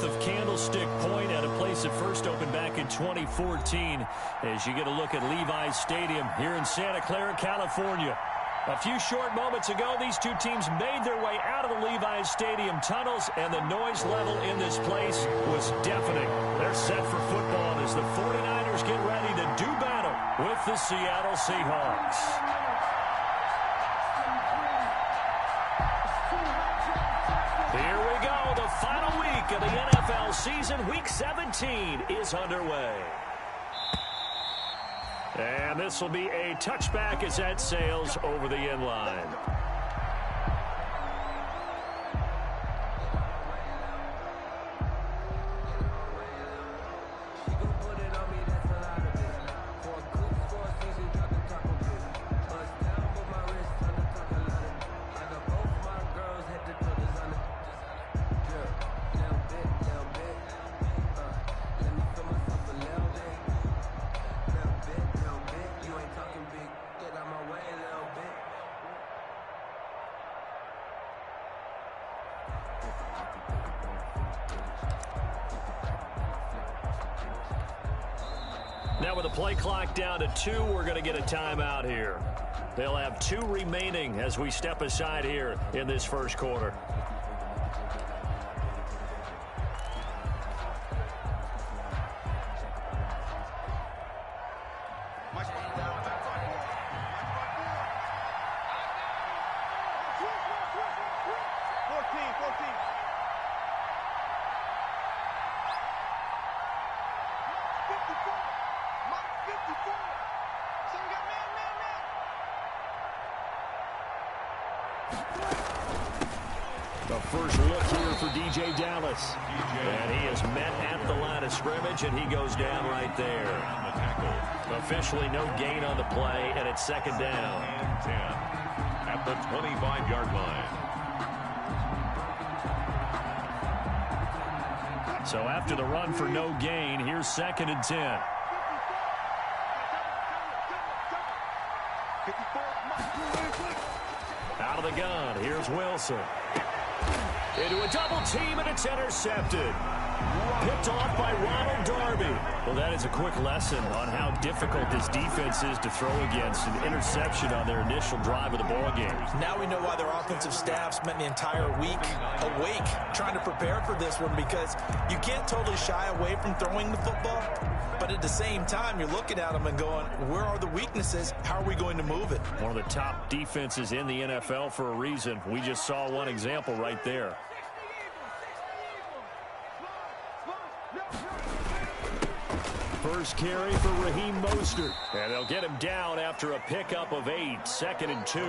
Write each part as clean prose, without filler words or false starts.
of Candlestick Point at a place that first opened back in 2014 as you get a look at Levi's Stadium here in Santa Clara, California. A few short moments ago, these two teams made their way out of the Levi's Stadium tunnels, and the noise level in this place was deafening. They're set for football as the 49ers get ready to do battle with the Seattle Seahawks. Here we go. The final week of the NFL season. Week 17 is underway. And this will be a touchback as that sails over the end line. Now with the play clock down to 2, we're going to get a timeout here. They'll have 2 remaining as we step aside here in this first quarter. The first look here for DJ Dallas. And he is met at the line of scrimmage, and he goes down right there. Officially no gain on the play, and it's second down. 10 at the 25-yard line. So after the run for no gain, here's second and 10. Out of the gun, here's Wilson. Into a double team, and it's intercepted. Picked off by Ronald Darby. Well, that is a quick lesson on how difficult this defense is to throw against. An interception on their initial drive of the ball game. Now we know why their offensive staff spent the entire week awake trying to prepare for this one, because you can't totally shy away from throwing the football, but at the same time you're looking at them and going, where are the weaknesses? How are we going to move it? One of the top defenses in the NFL for a reason. We just saw one example right there. First carry for Raheem Mostert. And they'll get him down after a pickup of 8. Second and 2.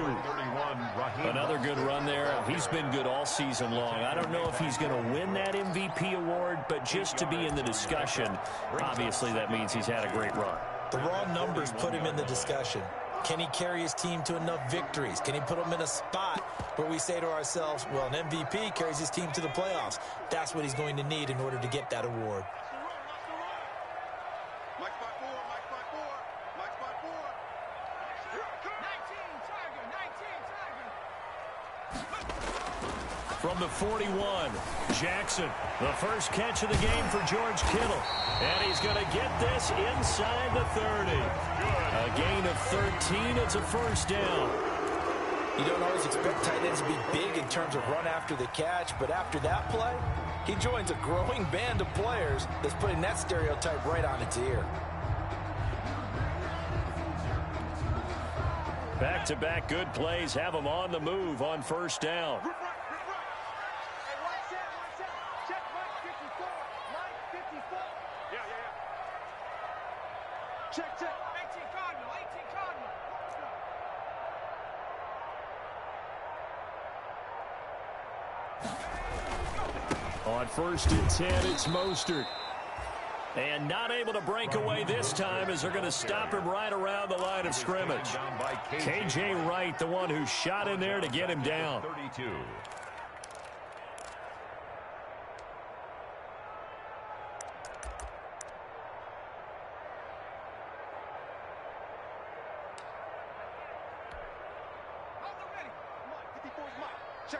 Another good run there. He's been good all season long. I don't know if he's going to win that MVP award, but just to be in the discussion, obviously that means he's had a great run. The raw numbers put him in the discussion. Can he carry his team to enough victories? Can he put them in a spot where we say to ourselves, well, an MVP carries his team to the playoffs. That's what he's going to need in order to get that award. From the 41, Jackson, the first catch of the game for George Kittle. And he's going to get this inside the 30. A gain of 13, it's a first down. You don't always expect tight ends to be big in terms of run after the catch, but after that play, he joins a growing band of players that's putting that stereotype right on its ear. Back-to-back good plays have him on the move on first down. On first and 10, it's Mostert. And not able to break away this time as they're going to stop him right around the line of scrimmage. K.J. Wright, the one who shot in there to get him down. 32.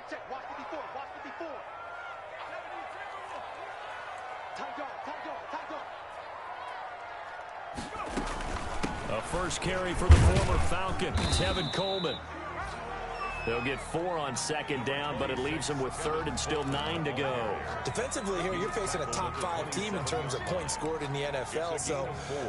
Check, watch 54, watch 54. A first carry for the former Falcon, Tevin Coleman. They'll get 4 on second down, but it leaves them with 3rd and still 9 to go. Defensively here, you're facing a top 5 team in terms of points scored in the NFL. So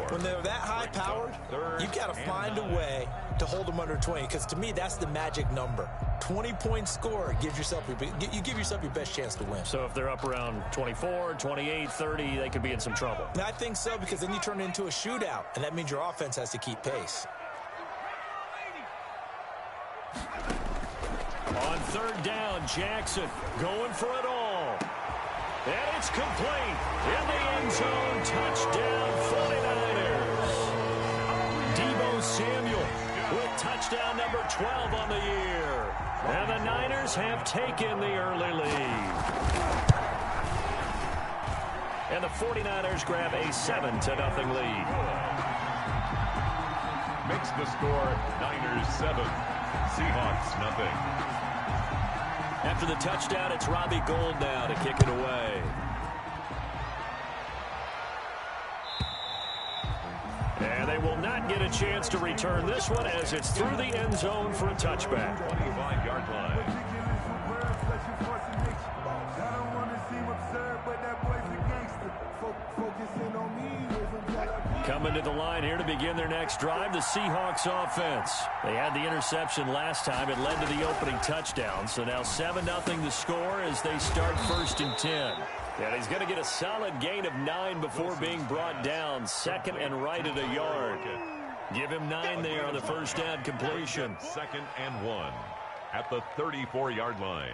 when they're that high-powered, you've got to find a way to hold them under 20. Because to me, that's the magic number. 20 points scored gives yourself you give yourself your best chance to win. So if they're up around 24, 28, 30, they could be in some trouble. And I think so, because then you turn it into a shootout, and that means your offense has to keep pace. On 3rd down, Jackson going for it all. And it's complete. In the end zone, touchdown 49ers. Deebo Samuel with touchdown number 12 on the year. And the Niners have taken the early lead. And the 49ers grab a 7-0 lead. Makes the score Niners 7, Seahawks nothing. After the touchdown, it's Robbie Gould now to kick it away. And they will not get a chance to return this one as it's through the end zone for a touchback. 25-yard line. Coming to the line here to begin their next drive, the Seahawks offense. They had the interception last time. It led to the opening touchdown. So now 7-0 the score as they start 1st and 10. And he's going to get a solid gain of 9 before being brought down. 2nd and right at a yard. Give him 9 there on the first down completion. 2nd and 1 at the 34-yard line.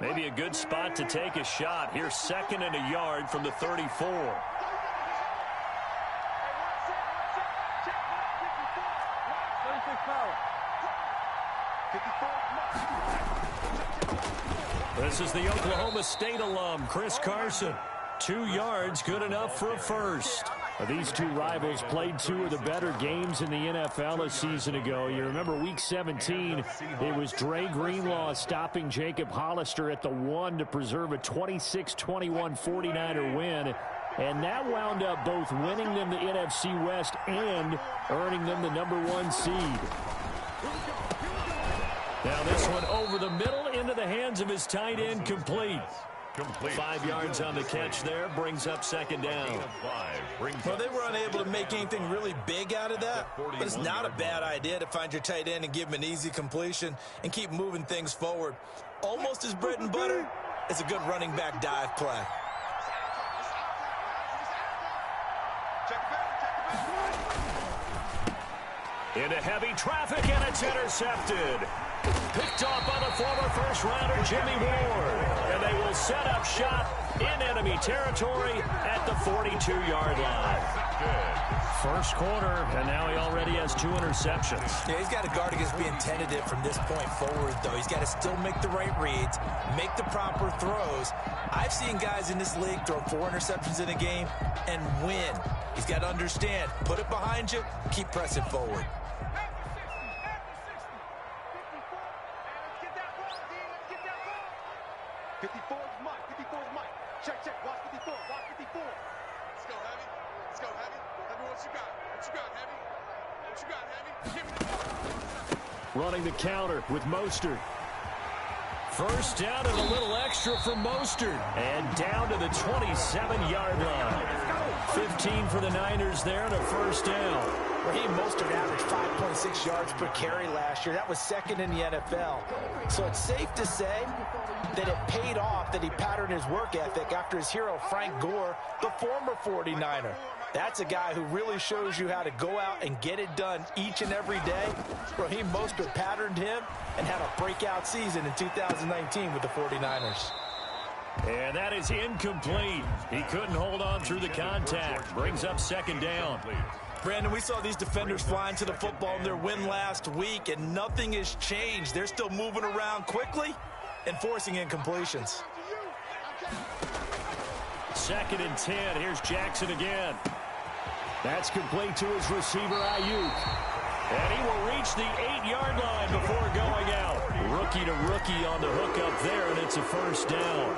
Maybe a good spot to take a shot. Here's 2nd and a yard from the 34. This is the Oklahoma State alum, Chris Carson. 2 yards, good enough for a first. These two rivals played 2 of the better games in the NFL a season ago. You remember Week 17, it was Dre Greenlaw stopping Jacob Hollister at the 1 to preserve a 26-21 49er win. And that wound up both winning them the NFC West and earning them the #1 seed. Now this one over the middle into the hands of his tight end, complete. 5 yards on the catch there, brings up 2nd down. Well, they were unable to make anything really big out of that, but it's not a bad idea to find your tight end and give him an easy completion and keep moving things forward. Almost as bread and butter is a good running back dive play. Into heavy traffic, and it's intercepted. Picked off by the former first-rounder Jimmy Ward. And they will set up shop in enemy territory at the 42-yard line. First quarter, and now he already has 2 interceptions. Yeah, he's got to guard against being tentative from this point forward, though. He's got to still make the right reads, make the proper throws. I've seen guys in this league throw 4 interceptions in a game and win. He's got to understand, put it behind you, keep pressing forward. Running the counter with Mostert. First down and a little extra for Mostert. And down to the 27-yard line. 15 for the Niners there and a first down. Raheem Mostert averaged 5.6 yards per carry last year. That was 2nd in the NFL. So it's safe to say that it paid off that he patterned his work ethic after his hero Frank Gore, the former 49er. That's a guy who really shows you how to go out and get it done each and every day. Raheem Mostert patterned him and had a breakout season in 2019 with the 49ers. And that is incomplete. He couldn't hold on through the contact. Brings up 2nd down. Brandon, we saw these defenders flying to the football in their win last week, and nothing has changed. They're still moving around quickly and forcing incompletions. 2nd and 10. Here's Jackson again. That's complete to his receiver, Ayuk. And he will reach the 8-yard line before going out. Rookie to rookie on the hook up there, and it's a first down.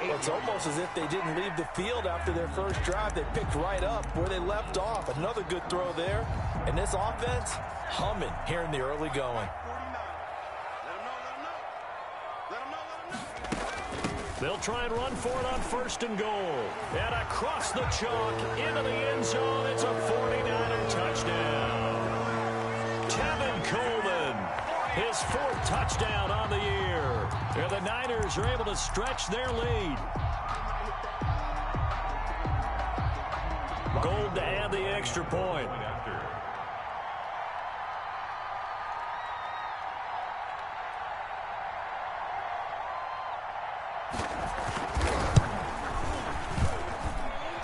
Well, it's almost as if they didn't leave the field after their first drive. They picked right up where they left off. Another good throw there. And this offense, humming here in the early going. They'll try and run for it on first and goal. And across the chalk, into the end zone. It's a 49er touchdown. Tevin Coleman, his 4th touchdown on the year. And the Niners are able to stretch their lead. Gold to add the extra point.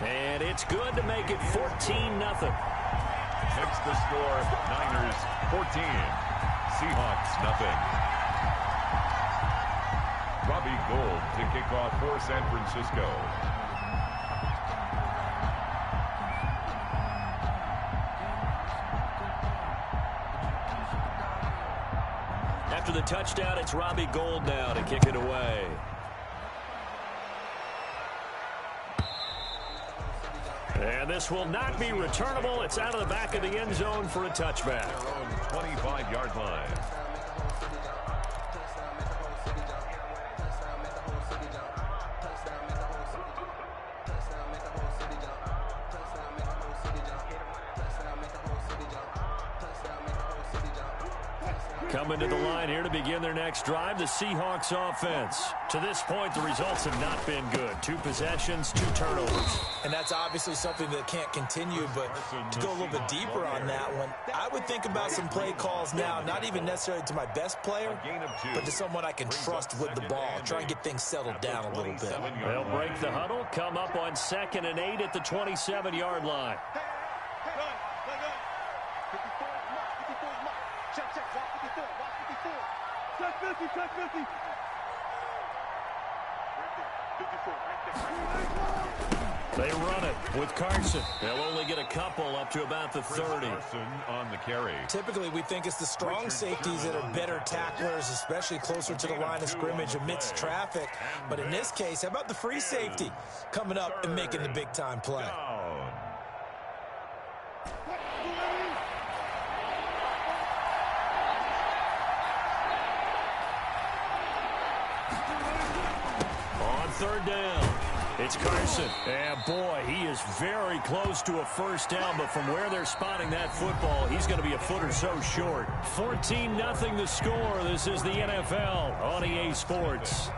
And it's good to make it 14-0. Next the score, Niners 14, Seahawks nothing. Robbie Gould to kick off for San Francisco. After the touchdown, it's Robbie Gould now to kick it away. And this will not be returnable. It's out of the back of the end zone for a touchback. 25-yard line. Coming to the line here to begin their next drive, the Seahawks offense. To this point, the results have not been good. 2 possessions, 2 turnovers. And that's obviously something that can't continue, but to go a little bit deeper on that one, I would think about some play calls now, not even necessarily to my best player, but to someone I can trust with the ball. Try and get things settled down a little bit. They'll break the huddle, come up on 2nd and 8 at the 27-yard line. They run it with Carson. They'll only get a couple up to about the 30. On the carry. Typically, we think it's the strong safeties that are better tacklers, especially closer to the line of scrimmage amidst traffic. But in this case, how about the free safety coming up and making the big-time play? On 3rd down, it's Carson. And boy, he is very close to a first down, but from where they're spotting that football, he's going to be a foot or so short. 14-0 the score. This is the NFL on EA Sports.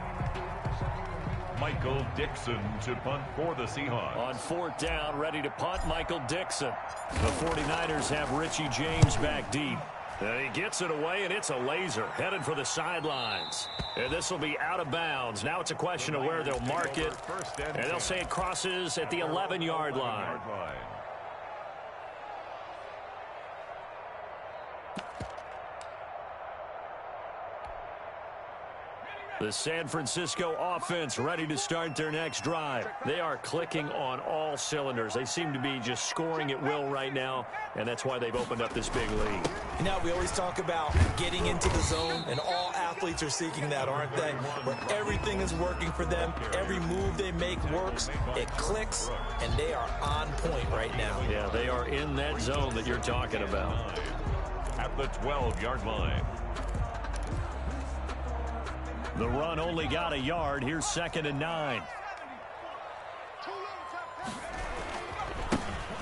Michael Dixon to punt for the Seahawks. On 4th down, ready to punt, Michael Dixon. The 49ers have Richie James back deep. And he gets it away, and it's a laser headed for the sidelines. And this will be out of bounds. Now it's a question of where they'll mark it. And they'll say it crosses at the 11-yard line. The San Francisco offense ready to start their next drive. They are clicking on all cylinders. They seem to be just scoring at will right now, and that's why they've opened up this big lead. Now, we always talk about getting into the zone, and all athletes are seeking that, aren't they? Where everything is working for them, every move they make works, it clicks, and they are on point right now. Yeah, they are in that zone that you're talking about. At the 12-yard line. The run only got a yard. Here's 2nd and 9.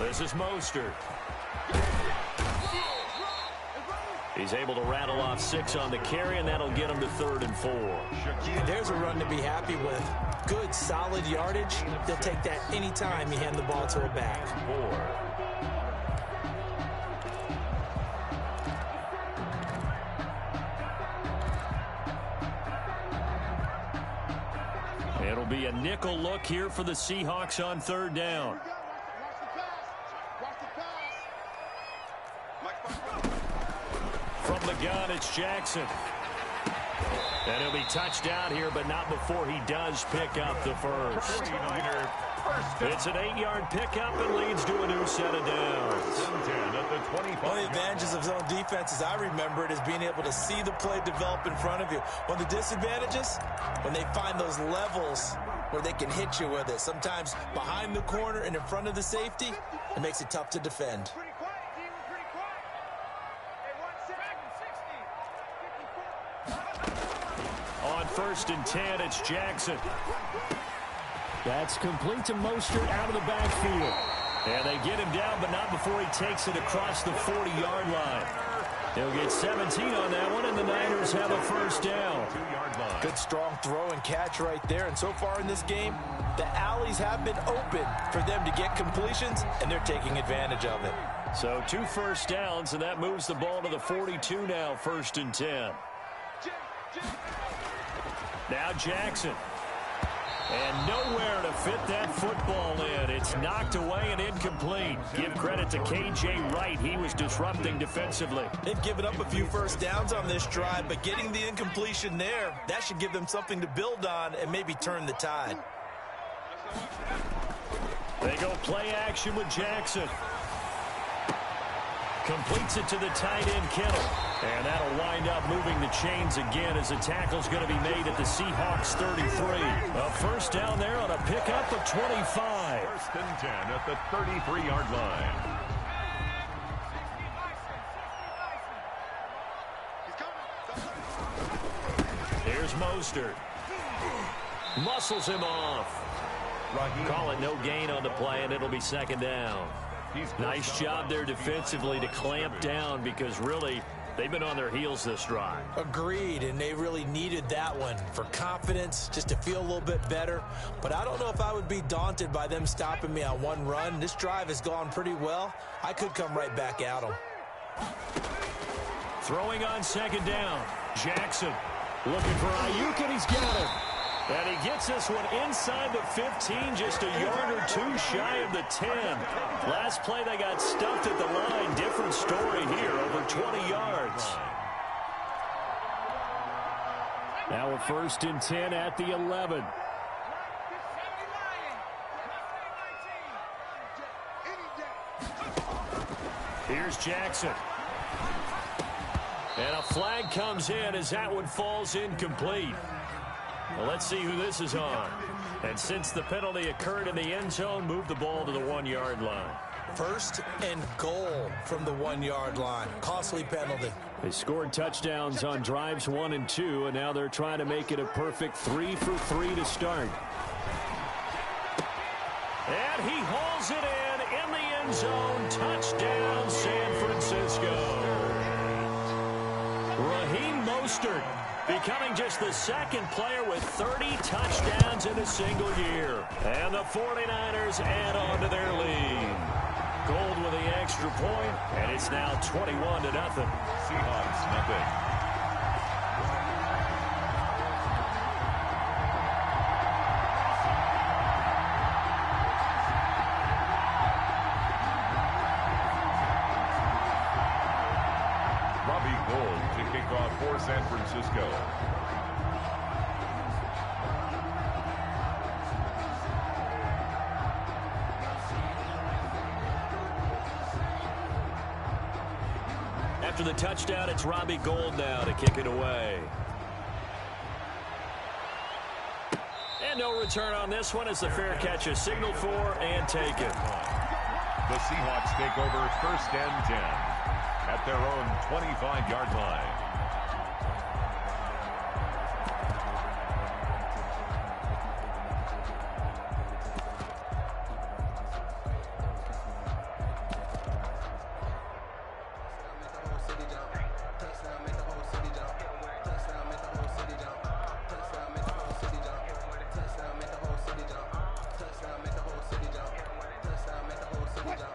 This is Mostert. He's able to rattle off 6 on the carry, and that'll get him to 3rd and 4. There's a run to be happy with. Good, solid yardage. They'll take that anytime you hand the ball to a back. 4. It'll be a nickel look here for the Seahawks on 3rd down. From the gun, it's Jackson. And he'll be touched down here, but not before he does pick up the first. 49er It's an 8-yard pickup and leads to a new set of downs. 10 at the 25. One of the advantages of zone defense, as I remember it, is being able to see the play develop in front of you. One of the disadvantages, when they find those levels where they can hit you with it, sometimes behind the corner and in front of the safety, it makes it tough to defend. On 1st and 10, it's Jackson. That's complete to Mostert out of the backfield. And they get him down, but not before he takes it across the 40-yard line. He'll get 17 on that one, and the Niners have a first down. 2-yard line. Good strong throw and catch right there. And so far in this game, the alleys have been open for them to get completions, and they're taking advantage of it. So 2 first downs, and that moves the ball to the 42 now, 1st and 10. Now Jackson. And nowhere to fit that football in. It's knocked away and incomplete. Give credit to K.J. Wright. He was disrupting defensively. They've given up a few first downs on this drive, but getting the incompletion there, that should give them something to build on and maybe turn the tide. They go play action with Jackson. Completes it to the tight end, Kittle. And that'll wind up moving the chains again as the tackle's going to be made at the Seahawks 33. A first down there on a pickup of 25. 1st and 10 at the 33-yard line. Here's Mostert. Muscles him off. Call it no gain on the play, and it'll be 2nd down. Nice job there defensively to clamp down because really they've been on their heels this drive. Agreed, and they really needed that one for confidence, just to feel a little bit better. But I don't know if I would be daunted by them stopping me on one run. This drive has gone pretty well. I could come right back at them. Throwing on 2nd down. Jackson looking for Ayuk, and he's got him. And he gets this one inside the 15, just a yard or 2 shy of the 10. Last play, they got stuffed at the line. Different story here, over 20 yards. Now a 1st and 10 at the 11. Here's Jackson. And a flag comes in as that one falls incomplete. Well, let's see who this is on. And since the penalty occurred in the end zone, move the ball to the 1-yard line. 1st and goal from the 1-yard line. Costly penalty. They scored touchdowns on drives 1 and 2, and now they're trying to make it a perfect 3 for 3 to start. And he hauls it in the end zone. Touchdown, San Francisco. Raheem Mostert becoming just the 2nd player with 30 touchdowns in a single year. And the 49ers add on to their lead. Gold with the extra point, and it's now 21-0. Seahawks, nothing. For San Francisco. After the touchdown, it's Robbie Gould now to kick it away. And no return on this one as the fair catch is signaled for and taken. The Seahawks take over 1st and 10 at their own 25-yard line.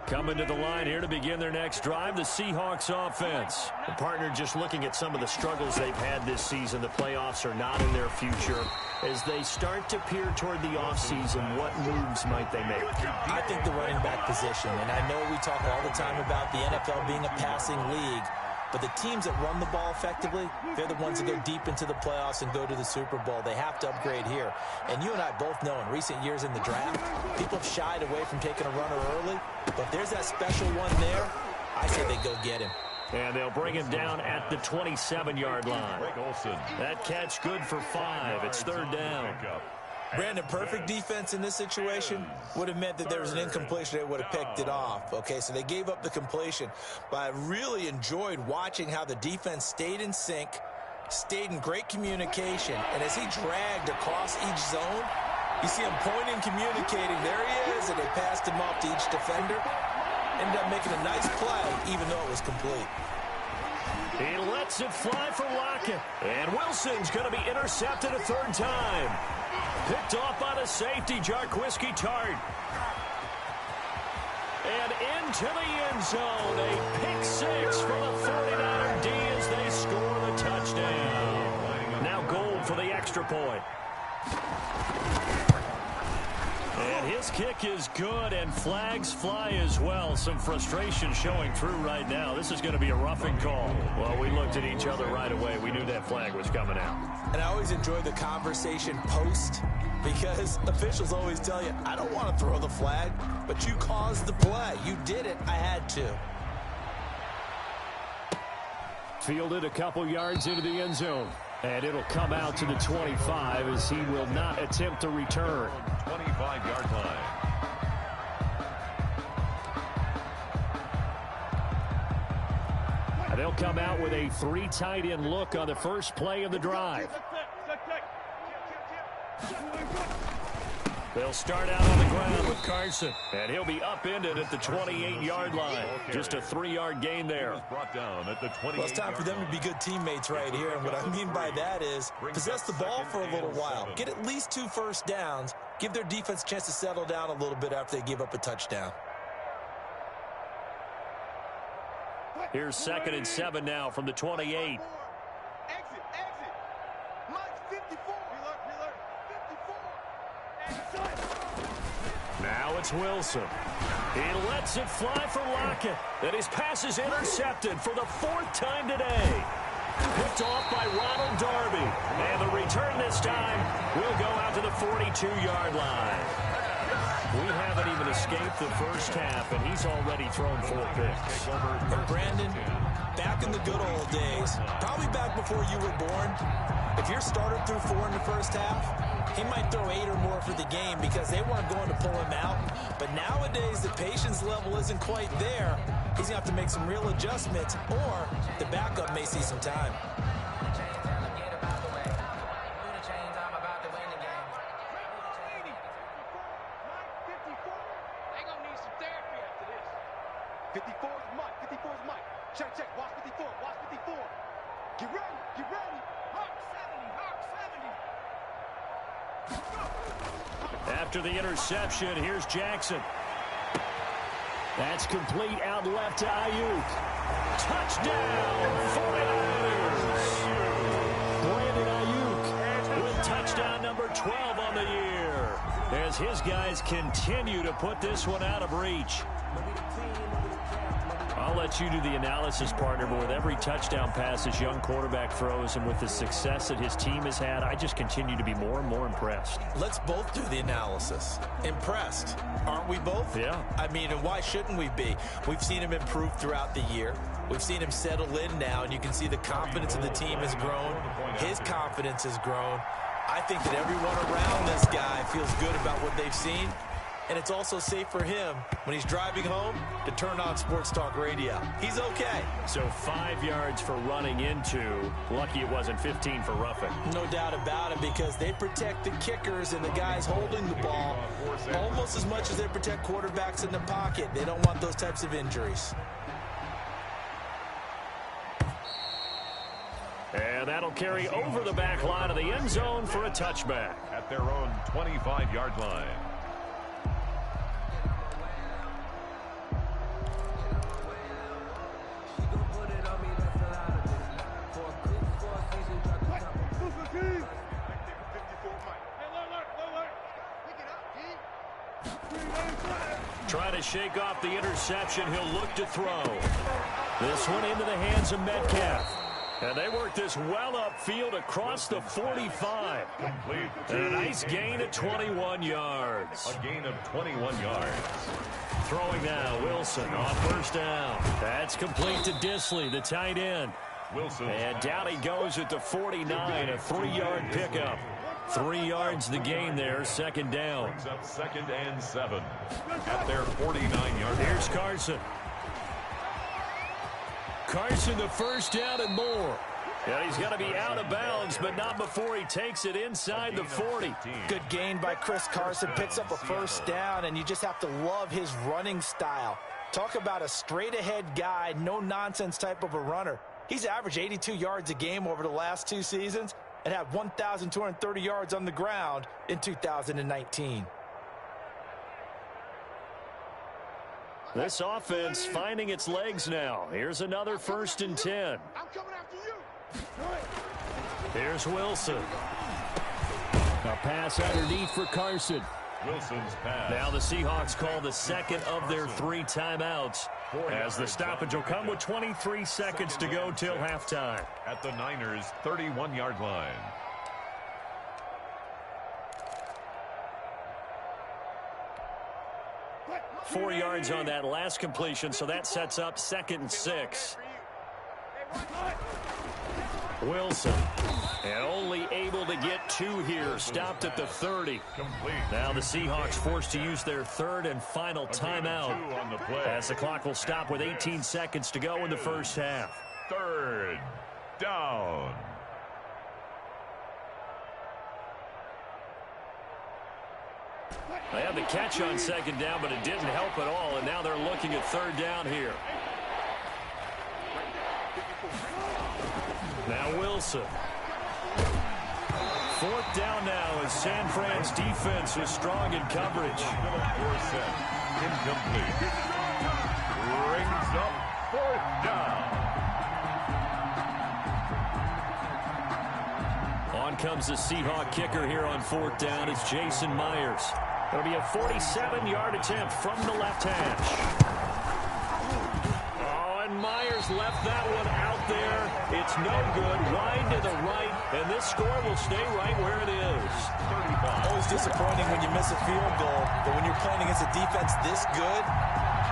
Coming to the line here to begin their next drive, the Seahawks offense. The partner just looking at some of the struggles they've had this season. The playoffs are not in their future. As they start to peer toward the offseason, what moves might they make? I think the running back position, and I know we talk all the time about the NFL being a passing league, But the teams that run the ball effectively, they're the ones that go deep into the playoffs and go to the Super Bowl. They have to upgrade here. And you and I both know in recent years in the draft, people have shied away from taking a runner early. But if there's that special one there, I say they go get him. And they'll bring him down at the 27-yard line. That catch good for 5. It's 3rd down. Brandon, perfect defense in this situation would have meant that there was an incompletion. They would have picked it off. Okay, so they gave up the completion. But I really enjoyed watching how the defense stayed in sync, stayed in great communication. And as he dragged across each zone, you see him pointing, communicating. There he is, and they passed him off to each defender. Ended up making a nice play, even though it was complete. He lets it fly for Lockett. And Wilson's going to be intercepted a 3rd time. Picked off by the safety, Jarquiski Tart. And into the end zone. A pick 6 for the 49er D as they score the touchdown. Now goal for the extra point. And his kick is good, and flags fly as well. Some frustration showing through right now. This is going to be a roughing call. Well, we looked at each other right away. We knew that flag was coming out. And I always enjoy the conversation post, because officials always tell you, I don't want to throw the flag, but you caused the play. You did it. I had to. Fielded a couple yards into the end zone. And it'll come out to the 25 as he will not attempt to return. 25-yard line. And they'll come out with a 3 tight end look on the first play of the drive. They'll start out on the ground with Carson. And he'll be upended at the 28-yard line. Just a 3-yard gain there. Brought down at the 28. Well, it's time for them to be good teammates right here. And what I mean by that is possess the ball for a little while. Get at least 2 first downs. Give their defense a chance to settle down a little bit after they give up a touchdown. Here's 2nd and 7 now from the 28. Now it's Wilson. He lets it fly for Lockett. And his pass is intercepted for the 4th time today. Picked off by Ronald Darby. And the return this time will go out to the 42-yard line. We haven't even escaped the first half, and he's already thrown 4 picks. And Brandon, back in the good old days, probably back before you were born, if your starter threw 4 in the first half, he might throw 8 or more for the game because they weren't going to pull him out. But nowadays, the patience level isn't quite there. He's going to have to make some real adjustments, or the backup may see some time. After the interception, here's Jackson. That's complete out left to Ayuk. Touchdown, 49ers! Brandon Ayuk With touchdown number 12 on the year. As his guys continue to put this one out of reach. I'll let you do the analysis, partner, but with every touchdown pass this young quarterback throws and with the success that his team has had, I just continue to be more and more impressed. Let's both do the analysis. Impressed, aren't we both? Yeah. I mean, and why shouldn't we be? We've seen him improve throughout the year. We've seen him settle in now, and you can see the confidence of the team has grown. His confidence has grown. I think that everyone around this guy feels good about what they've seen. And it's also safe for him when he's driving home to turn on Sports Talk Radio. He's okay. So 5 yards for running into. Lucky it wasn't 15 for roughing. No doubt about it, because they protect the kickers and the guys holding the ball almost as much as they protect quarterbacks in the pocket. They don't want those types of injuries. And that'll carry over the back line of the end zone for a touchback. At their own 25-yard line. Trying to shake off the interception. He'll look to throw. This one into the hands of Metcalf. And they work this well upfield across the 45. And a nice gain of 21 yards. A gain of 21 yards. Throwing now, Wilson on first down. That's complete to Disley, the tight end. Wilson. And down he goes at the 49, a 3-yard pickup. 3 yards the gain there, second down. Brings up 2nd and 7 at their 49-yard. Here's Carson. Carson the first down and more. Yeah, he's got to be out of bounds, but not before he takes it inside the 40. Good gain by Chris Carson. Picks up a first down, and you just have to love his running style. Talk about a straight-ahead guy, no-nonsense type of a runner. He's averaged 82 yards a game over the last 2 seasons and had 1,230 yards on the ground in 2019. This offense finding its legs now. Here's another 1st and 10. I'm coming after you. Here's Wilson. A pass underneath for Carson. Wilson's pass. Now the Seahawks call the second of their 3 timeouts as the stoppage will come with 23 seconds to go till halftime. At the Niners' 31-yard line. Four yards on that last completion, so that sets up 2nd and 6. Wilson, and only able to get 2 here, stopped at the 30. Complete. Now the Seahawks forced to use their 3rd and final timeout on the play. as the clock will stop with 18 seconds to go in the first half. 3rd down. They had the catch on 2nd down, but it didn't help at all, and now they're looking at 3rd down here. Now Wilson. 4th down now as San Fran's defense is strong in coverage. Incomplete. Brings up 4th down. On comes the Seahawk kicker here on 4th down. It's Jason Myers. It'll be a 47-yard attempt from the left hash. Oh, and Myers left that one out there. It's no good. Wide to the right, and this score will stay right where it is. 35. Always disappointing when you miss a field goal, but when you're playing against a defense this good,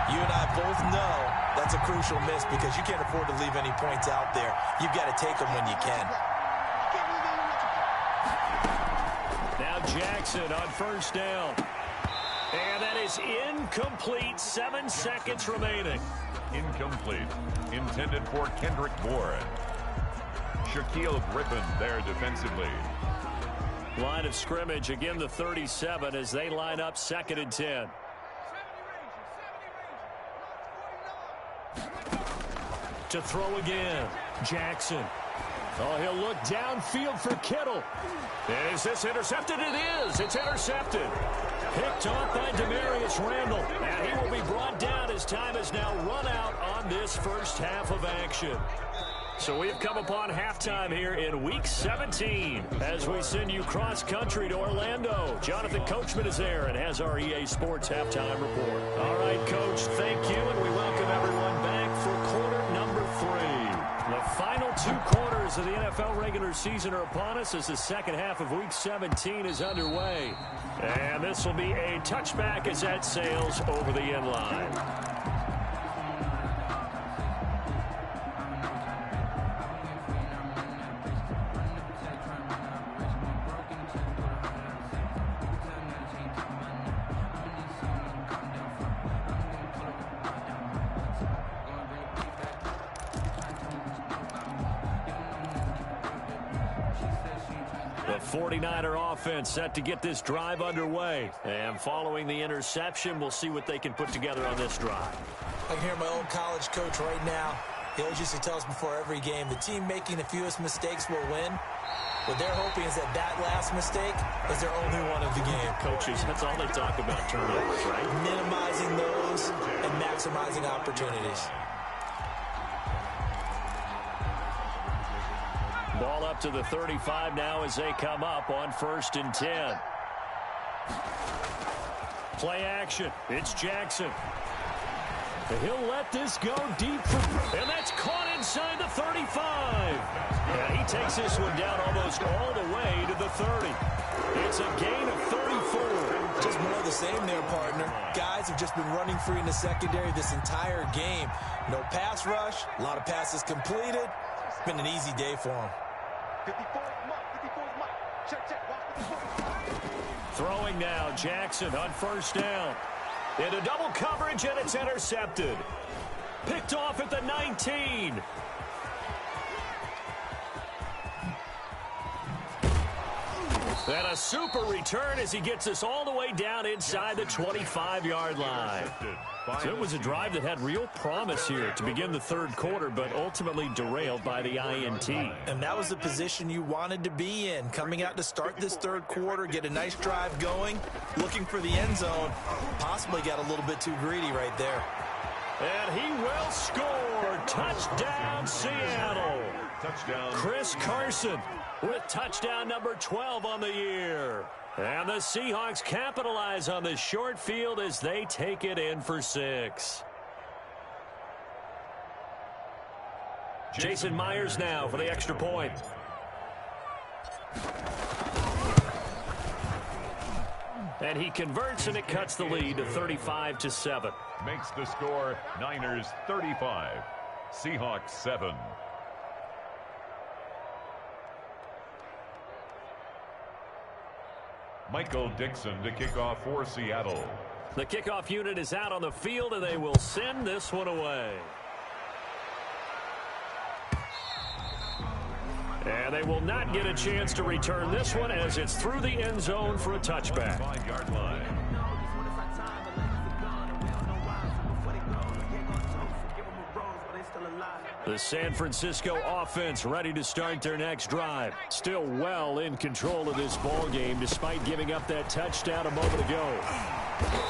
you and I both know that's a crucial miss because you can't afford to leave any points out there. You've got to take them when you can. Now Jackson on first down. And that is incomplete. 7 seconds remaining. Incomplete. Intended for Kendrick Bourne. Shaquille Griffin there defensively. Line of scrimmage, again the 37 as they line up 2nd and 10. To throw again. Jackson. Oh, he'll look downfield for Kittle. Is this intercepted? It is. It's intercepted. Picked off by Demarius Randall. And he will be brought down as time has now run out on this first half of action. So we've come upon halftime here in Week 17 as we send you cross-country to Orlando. Jonathan Coachman is there and has our EA Sports halftime report. All right, Coach, thank you, and we welcome everyone back for quarter number 3. The final 2 quarters of the NFL regular season are upon us as the second half of Week 17 is underway. And this will be a touchback as that sails over the end line. The 49er offense set to get this drive underway. And following the interception, we'll see what they can put together on this drive. I can hear my old college coach right now. He always used to tell us before every game, the team making the fewest mistakes will win. What they're hoping is that that last mistake is their only one of the game. Coaches, that's all they talk about, turnovers, right? Minimizing those and maximizing opportunities. Ball up to the 35 now as they come up on 1st and 10. Play action. It's Jackson. He'll let this go deep and that's caught inside the 35. Yeah, he takes this one down almost all the way to the 30. It's a gain of 34. Just more of the same there, partner. Guys have just been running free in the secondary this entire game. No pass rush, a lot of passes completed. It's been an easy day for him. 54 is Mike. Check. Watch 54. Throwing now, Jackson on first down. Into double coverage, and it's intercepted. Picked off at the 19. And a super return as he gets us all the way down inside the 25-yard line. So it was a drive that had real promise here to begin the third quarter, but ultimately derailed by the INT. And that was the position you wanted to be in. Coming out to start this third quarter, get a nice drive going, looking for the end zone. Possibly got a little bit too greedy right there. And he will score. Touchdown, Seattle. Touchdown. Chris Carson with touchdown number 12 on the year. And the Seahawks capitalize on this short field as they take it in for 6. Jason Myers now for the extra point. And he converts, and it cuts the lead to 35-7. Makes the score Niners 35, Seahawks 7. Michael Dixon to kick off for Seattle. The kickoff unit is out on the field, and they will send this one away. And they will not get a chance to return this one as it's through the end zone for a touchback. 5-yard line. The San Francisco offense ready to start their next drive. Still well in control of this ball game despite giving up that touchdown a moment ago.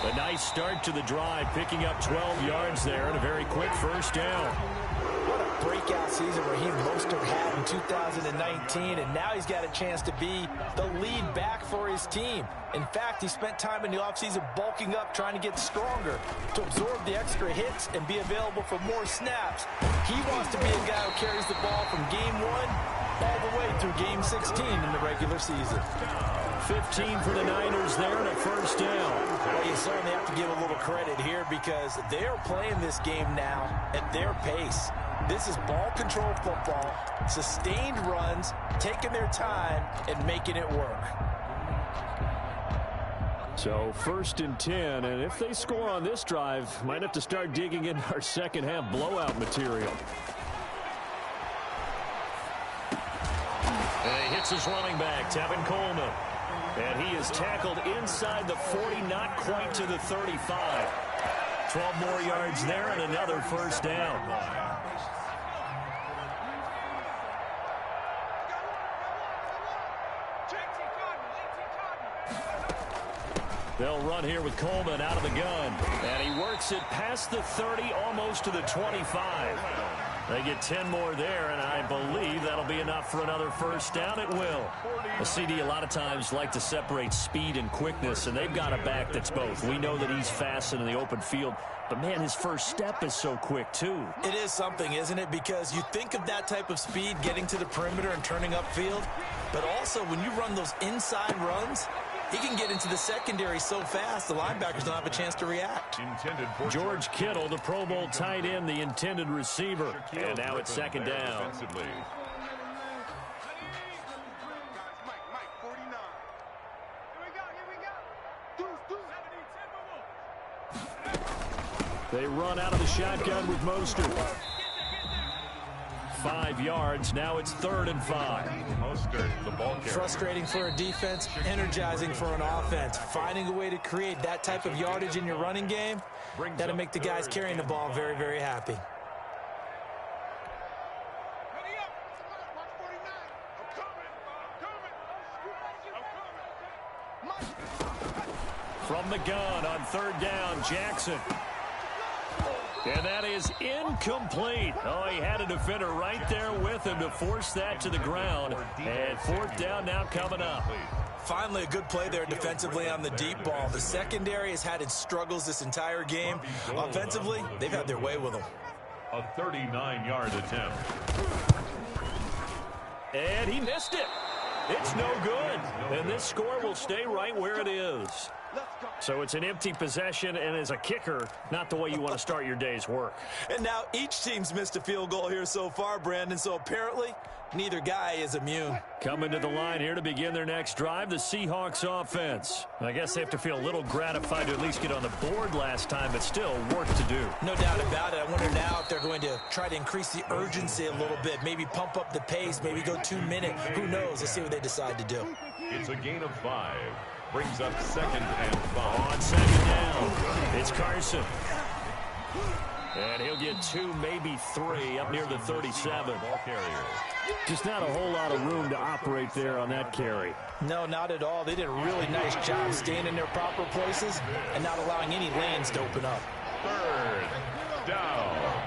A nice start to the drive, picking up 12 yards there and a very quick first down. What a breakout season Raheem Mostert had in 2019, and now he's got a chance to be the lead back for his team. In fact, he spent time in the offseason bulking up, trying to get stronger to absorb the extra hits and be available for more snaps. He wants to be a guy who carries the ball from game 1 all the way through game 16 in the regular season. 15 for the Niners there and a first down. Well, you certainly have to give a little credit here because they're playing this game now at their pace. This is ball control football, sustained runs, taking their time and making it work. So 1st and 10, and if they score on this drive, might have to start digging in our second half blowout material. And he hits his running back, Tevin Coleman. And he is tackled inside the 40, not quite to the 35. 12 more yards there and another first down. They'll run here with Coleman out of the gun. And he works it past the 30, almost to the 25. They get 10 more there, and I believe that'll be enough for another first down. It will. A CD a lot of times like to separate speed and quickness, and they've got a back that's both. We know that he's fast in the open field, but, man, his first step is so quick, too. It is something, isn't it? Because you think of that type of speed getting to the perimeter and turning upfield, but also when you run those inside runs, he can get into the secondary so fast the linebackers don't have a chance to react. George Kittle, the Pro Bowl tight end, the intended receiver. And now it's second down. Mike, 49. Here we go. They run out of the shotgun with Mostert. 5 yards. Now it's 3rd and 5. Mostert, the ball carrier. Frustrating for a defense, energizing for an offense. Finding a way to create that type of yardage in your running game, that'll make the guys carrying the ball very, very happy. Ready up. Watch 49. I'm coming. From the gun on 3rd down, Jackson. And that is incomplete. Oh, he had a defender right there with him to force that to the ground. And 4th down now coming up. Finally, a good play there defensively on the deep ball. The secondary has had its struggles this entire game. Offensively, they've had their way with them. A 39-yard attempt. And he missed it. It's no good. And this score will stay right where it is. So it's an empty possession, and as a kicker, not the way you want to start your day's work. And now each team's missed a field goal here so far, Brandon, so apparently neither guy is immune. Coming to the line here to begin their next drive, the Seahawks offense. I guess they have to feel a little gratified to at least get on the board last time, but still work to do. No doubt about it. I wonder now if they're going to try to increase the urgency a little bit, maybe pump up the pace, maybe go 2 minutes. Who knows? Let's see what they decide to do. It's a gain of 5. Brings up 2nd and 5. On 2nd down, it's Carson. And he'll get 2, maybe 3 up near the 37. Ball carrier. Just not a whole lot of room to operate there on that carry. No, not at all. They did a really nice job staying in their proper places and not allowing any lanes to open up. 3rd down.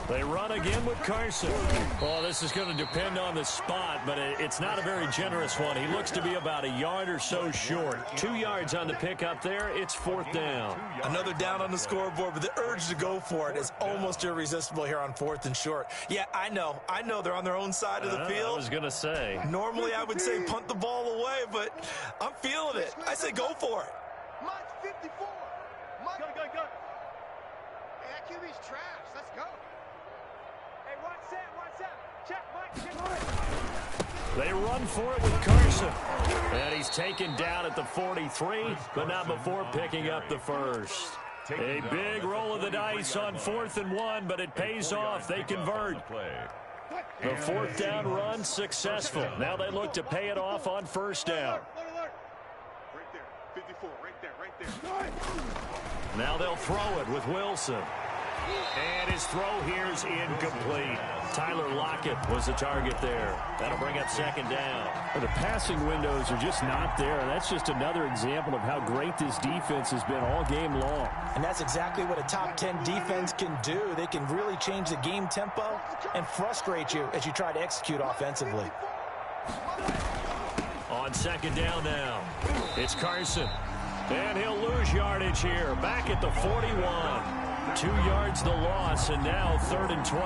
They run again with Carson. Well, this is going to depend on the spot, but it's not a very generous one. He looks to be about a yard or so short. 2 yards on the pickup there. It's 4th down. Another down on the scoreboard, but the urge to go for it is almost irresistible here on 4th and short. Yeah, I know they're on their own side of the field. I was going to say. Normally, I would say punt the ball away, but I'm feeling it. I say go for it. Mike's 54. Mike. Go. Hey, that QB's trash. Let's go. Hey, watch that. Check, Mike. They run for it with Carson. And he's taken down at the 43, but not before picking up the first. A big roll of the dice on 4th and 1, but it pays off. They convert. The 4th down run successful. Now they look to pay it off on 1st down. Right there. 54. Right there. Now they'll throw it with Wilson. And his throw here is incomplete. Tyler Lockett was the target there. That'll bring up 2nd down. The passing windows are just not there. That's just another example of how great this defense has been all game long. And that's exactly what a top 10 defense can do. They can really change the game tempo and frustrate you as you try to execute offensively. On 2nd down now, it's Carson. And he'll lose yardage here. Back at the 41. 2 yards the loss, and now 3rd and 12.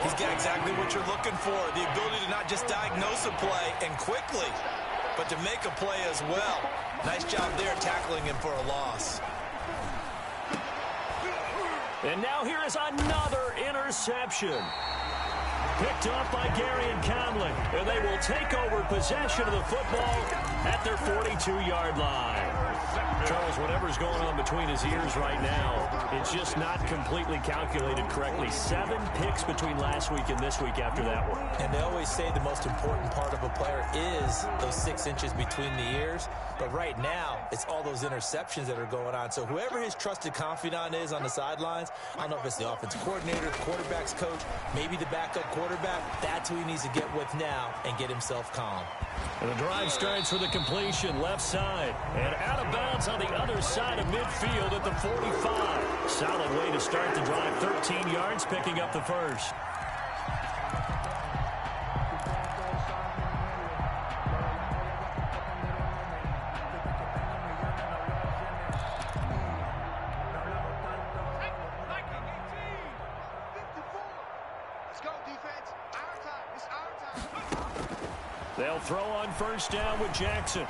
He's got exactly what you're looking for. The ability to not just diagnose a play and quickly, but to make a play as well. Nice job there tackling him for a loss. And now here is another interception. Picked up by Gary and Conley. And they will take over possession of the football at their 42-yard line. Charles, whatever's going on between his ears right now, it's just not completely calculated correctly. 7 picks between last week and this week after that one. And they always say the most important part of a player is those 6 inches between the ears. But right now, it's all those interceptions that are going on. So whoever his trusted confidant is on the sidelines, I don't know if it's the offensive coordinator, the quarterback's coach, maybe the backup quarterback, that's who he needs to get with now and get himself calm. And the drive starts with a completion left side. And out of bounds on the other side of midfield at the 45. Solid way to start the drive. 13 yards, picking up the first. They'll throw on 1st down with Jackson.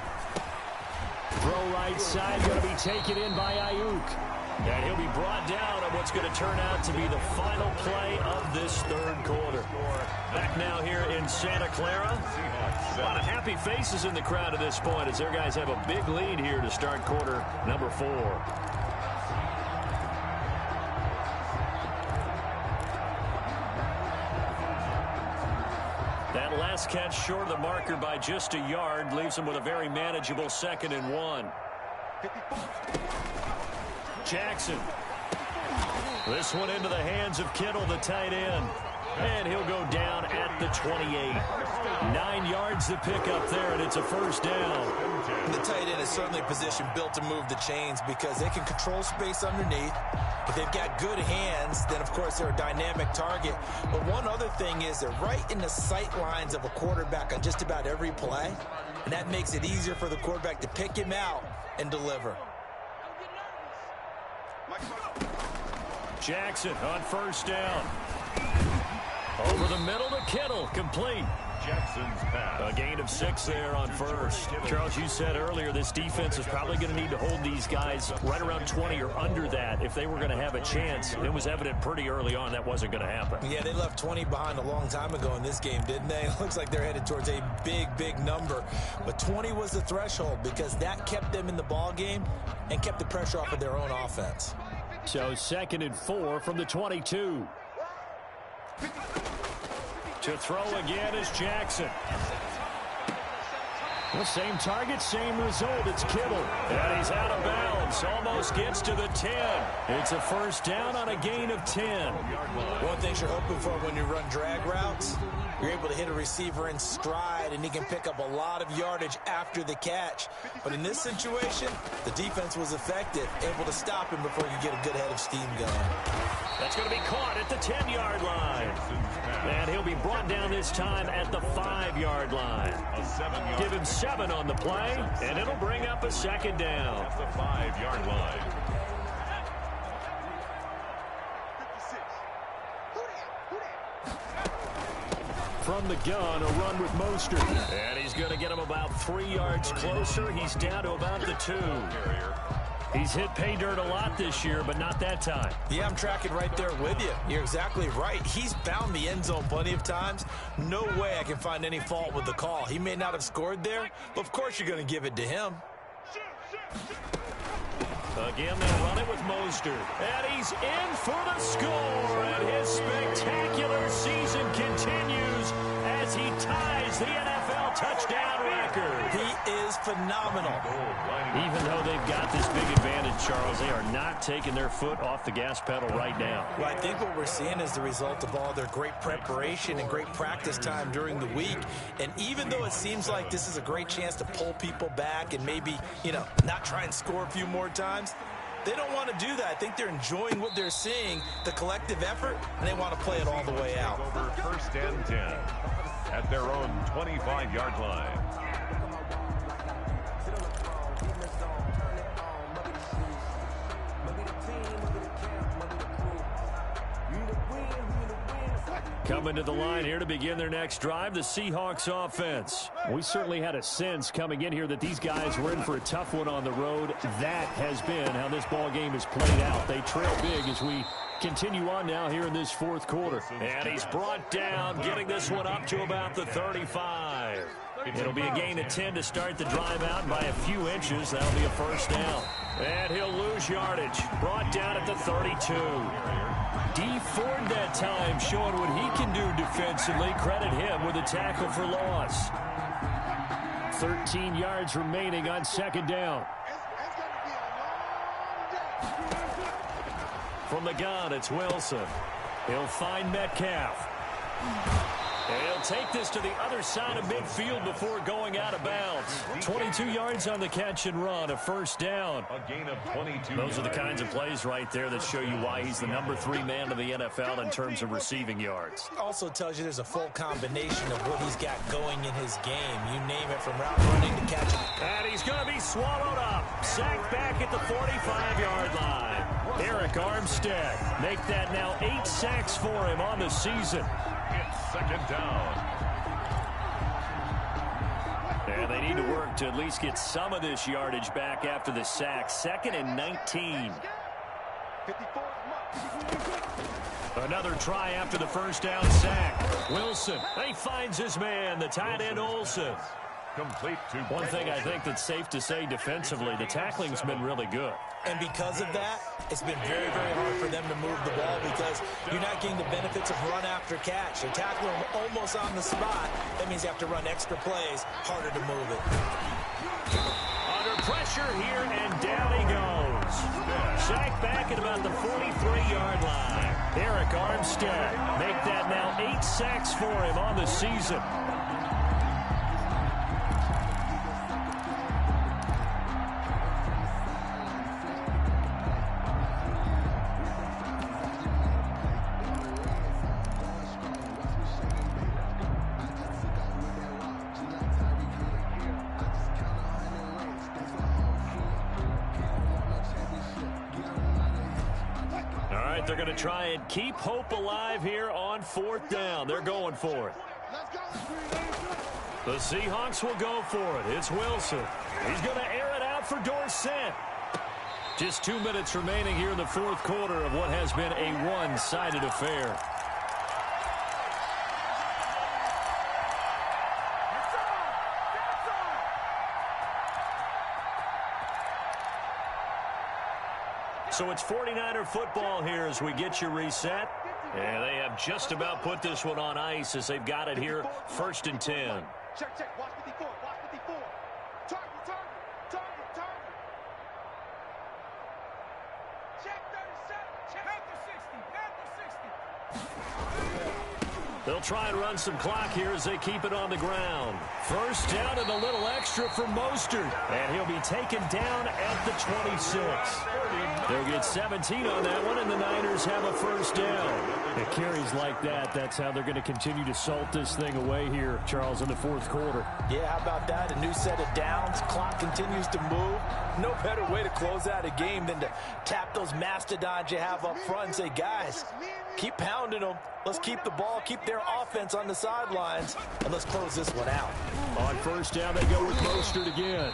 Throw right side, going to be taken in by Ayuk. And he'll be brought down on what's going to turn out to be the final play of this 3rd quarter. Back now here in Santa Clara. A lot of happy faces in the crowd at this point as their guys have a big lead here to start quarter number 4. That last catch short of the marker by just a yard leaves them with a very manageable 2nd and 1. Jackson. This one into the hands of Kittle, the tight end. And he'll go down at the 28. 9 yards to pick up there, and it's a first down. The tight end is certainly a position built to move the chains because they can control space underneath. If they've got good hands, then, of course, they're a dynamic target. But one other thing is they're right in the sight lines of a quarterback on just about every play, and that makes it easier for the quarterback to pick him out and deliver. Jackson on first down. Over the middle to Kittle, complete. Jackson's pass. A gain of 6 there on first. Charles, you said earlier this defense is probably going to need to hold these guys right around 20 or under that if they were going to have a chance. It was evident pretty early on that wasn't going to happen. Yeah, they left 20 behind a long time ago in this game, didn't they? It looks like they're headed towards a big number. But 20 was the threshold because that kept them in the ball game and kept the pressure off of their own offense. So 2nd and 4 from the 22. To throw again is Jackson. The same target, same result. It's Kittle. And he's out of bounds. Almost gets to the 10. It's a first down on a gain of 10. One thing you're hoping for when you run drag routes, you're able to hit a receiver in stride, and he can pick up a lot of yardage after the catch. But in this situation, the defense was effective, able to stop him before you get a good head of steam going. That's going to be caught at the 10-yard line. And he'll be brought down this time at the 5-yard line. Give him 7 on the play, and it'll bring up a 2nd down. That's the 5-yard line. From the gun, a run with Mostert. And he's going to get him about 3 yards closer. He's down to about the 2. He's hit pay dirt a lot this year, but not that time. Yeah, I'm tracking right there with you. You're exactly right. He's found the end zone plenty of times. No way I can find any fault with the call. He may not have scored there, but of course you're going to give it to him. Again, they'll run it with Mostert. And he's in for the score. And his spectacular season continues as he ties the NFL touchdown record. He is phenomenal. Even though they've got this big advantage, Charles, they are not taking their foot off the gas pedal right now. Well, I think what we're seeing is the result of all their great preparation and great practice time during the week. And even though it seems like this is a great chance to pull people back and maybe, not try and score a few more times, they don't want to do that. I think they're enjoying what they're seeing, the collective effort, and they want to play it all the way out. Over 1st and 10 at their own 25-yard line. Coming to the line here to begin their next drive, the Seahawks offense. We certainly had a sense coming in here that these guys were in for a tough one on the road. That has been how this ball game has played out. They trail big as we continue on now here in this 4th quarter. And he's brought down, getting this one up to about the 35. It'll be a gain of 10 to start the drive out by a few inches. That'll be a first down. And he'll lose yardage. Brought down at the 32. D Ford that time showing what he can do defensively. Credit him with a tackle for loss. 13 yards remaining on 2nd down. From the gun, it's Wilson. He'll find Metcalf. And he'll take this to the other side of midfield before going out of bounds. 22 yards on the catch and run, a first down. A gain of 22. Those are the kinds of plays right there that show you why he's the number 3 man of the NFL in terms of receiving yards. Also tells you there's a full combination of what he's got going in his game. You name it, from route running to catching. And he's going to be swallowed up. Sacked back at the 45-yard line. Eric Armstead make that now 8 sacks for him on the season. It's 2nd down. And they need to work to at least get some of this yardage back after the sack. 2nd and 19. Another try after the first down sack. Wilson, he finds his man, the tight end Olsen. Complete to One thing I think that's safe to say defensively, the tackling's been really good. And because of that, it's been very, very hard for them to move the ball because you're not getting the benefits of run after catch. They're tackling them almost on the spot. That means you have to run extra plays, harder to move it. Under pressure here, and down he goes. Sacked back at about the 43-yard line. Eric Armstead make that now 8 sacks for him on the season. right, they're going to try and keep hope alive here on 4th down. They're going for it. The Seahawks will go for it. It's Wilson. He's going to air it out for Dorsett. Just 2 minutes remaining here in the 4th quarter of what has been a one-sided affair. So it's 49er football here as we get you reset. And they have just about put this one on ice as they've got it here, 1st and 10. Check, check. Watch 54. Watch 54. Target, target, target, target. Check 37. Check. Panther 60. Panther 60. They'll try and run some clock here as they keep it on the ground. 1st down and a little extra for Mostert. And he'll be taken down at the 26. They'll get 17 on that one, and the Niners have a 1st down. It carries like that. That's how they're going to continue to salt this thing away here, Charles, in the 4th quarter. Yeah, how about that? A new set of downs. Clock continues to move. No better way to close out a game than to tap those mastodons you have up front and say, guys, keep pounding them. Let's keep the ball, keep their offense on the sidelines, and let's close this one out. On 1st down, they go with Mostert again.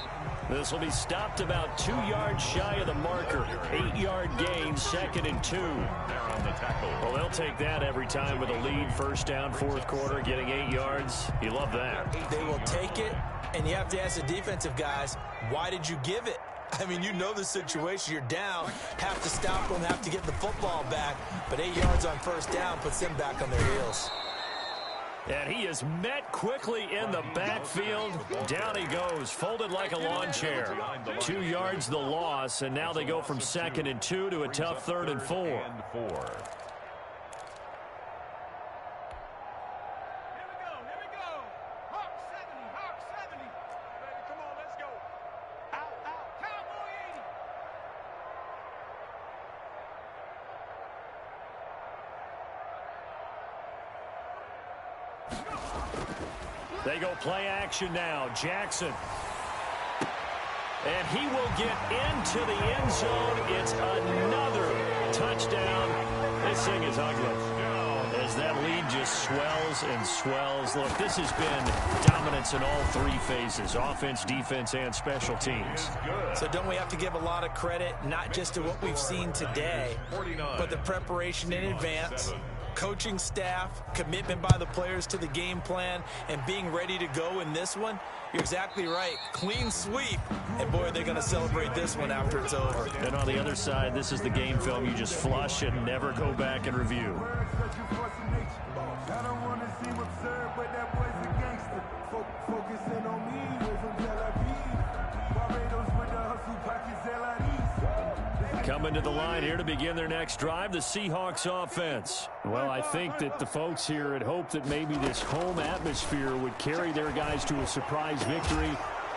This will be stopped about 2 yards shy of the marker. 8-yard gain, 2nd and 2. They're on the tackle. Well, they'll take that every time with a lead. 1st down, 4th quarter, getting 8 yards. You love that. They will take it, and you have to ask the defensive guys, why did you give it? I mean, you know the situation. You're down, have to stop them, have to get the football back. But 8 yards on 1st down puts them back on their heels. And he is met quickly in the backfield. Down he goes, folded like a lawn chair. 2 yards the loss, and now they go from 2nd and 2 to a tough 3rd and 4. Here we go. Hawks 70. Hawks 70. Baby, come on, let's go. Out, out. Cowboy 80. They go play action now. Jackson. And he will get into the end zone. It's another touchdown. This thing is ugly. As that lead just swells and swells. Look, this has been dominance in all 3 phases. Offense, defense, and special teams. So don't we have to give a lot of credit, not just to what we've seen today, but the preparation in advance, coaching staff, commitment by the players to the game plan, and being ready to go in this one? You're exactly right. Clean sweep. And, boy, are they going to celebrate this one after it's over. And on the other side, this is the game film you just flush and never go back and review. I don't want to seem absurd, but that boy's a gangster. Focusing on me, way from Tel Aviv. Barbados with the hustle pockets, LIDs. Coming to the line here to begin their next drive, the Seahawks offense. Well, I think that the folks here had hoped that maybe this home atmosphere would carry their guys to a surprise victory,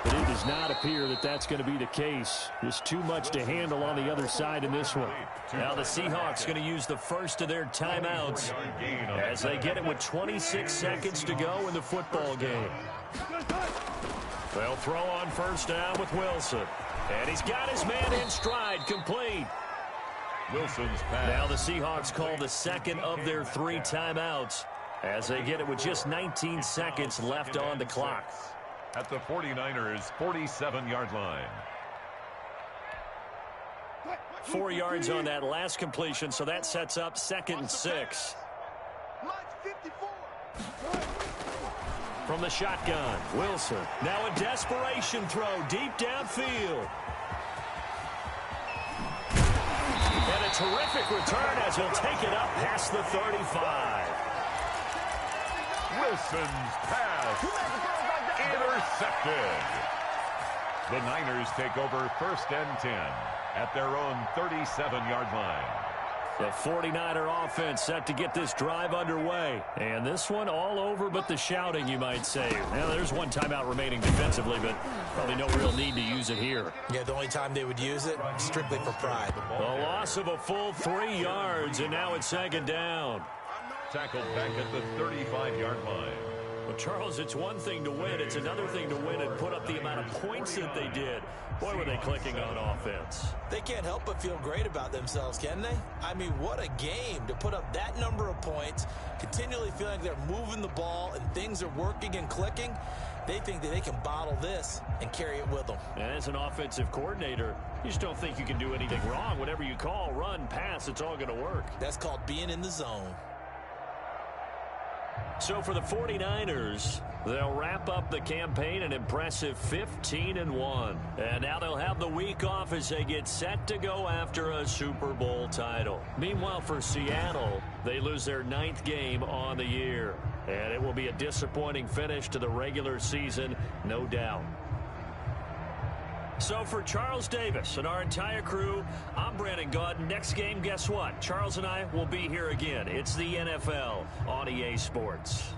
but it does not appear that that's going to be the case. Just too much to handle on the other side in this one. Now the Seahawks going to use the first of their timeouts as they get it with 26 seconds to go in the football game. They'll throw on 1st down with Wilson. And he's got his man in stride, complete. Wilson's pass. Now the Seahawks call the 2nd of their 3 timeouts as they get it with just 19 seconds left on the clock. At the 49ers' 47-yard line. 4 yards on that last completion, so that sets up 2nd and 6. Mine's 54. From the shotgun, Wilson. Now a desperation throw deep downfield. And a terrific return as he'll take it up past the 35. Wilson's pass. Intercepted. The Niners take over 1st and 10 at their own 37-yard line. The 49er offense set to get this drive underway. And this one all over but the shouting, you might say. Now, there's one timeout remaining defensively, but probably no real need to use it here. Yeah, the only time they would use it, strictly for pride. A loss of a full 3 yards, and now it's 2nd down. Tackled back at the 35-yard line. Well, Charles, it's one thing to win. It's another thing to win and put up the amount of points that they did. Boy, were they clicking on offense. They can't help but feel great about themselves, can they? I mean, what a game to put up that number of points, continually feeling like they're moving the ball and things are working and clicking. They think that they can bottle this and carry it with them. And as an offensive coordinator, you just don't think you can do anything wrong. Whatever you call, run, pass, it's all going to work. That's called being in the zone. So for the 49ers, they'll wrap up the campaign an impressive 15-1. And now they'll have the week off as they get set to go after a Super Bowl title. Meanwhile, for Seattle, they lose their 9th game on the year. And it will be a disappointing finish to the regular season, no doubt. So for Charles Davis and our entire crew, I'm Brandon Gaudin. Next game, guess what? Charles and I will be here again. It's the NFL on EA Sports.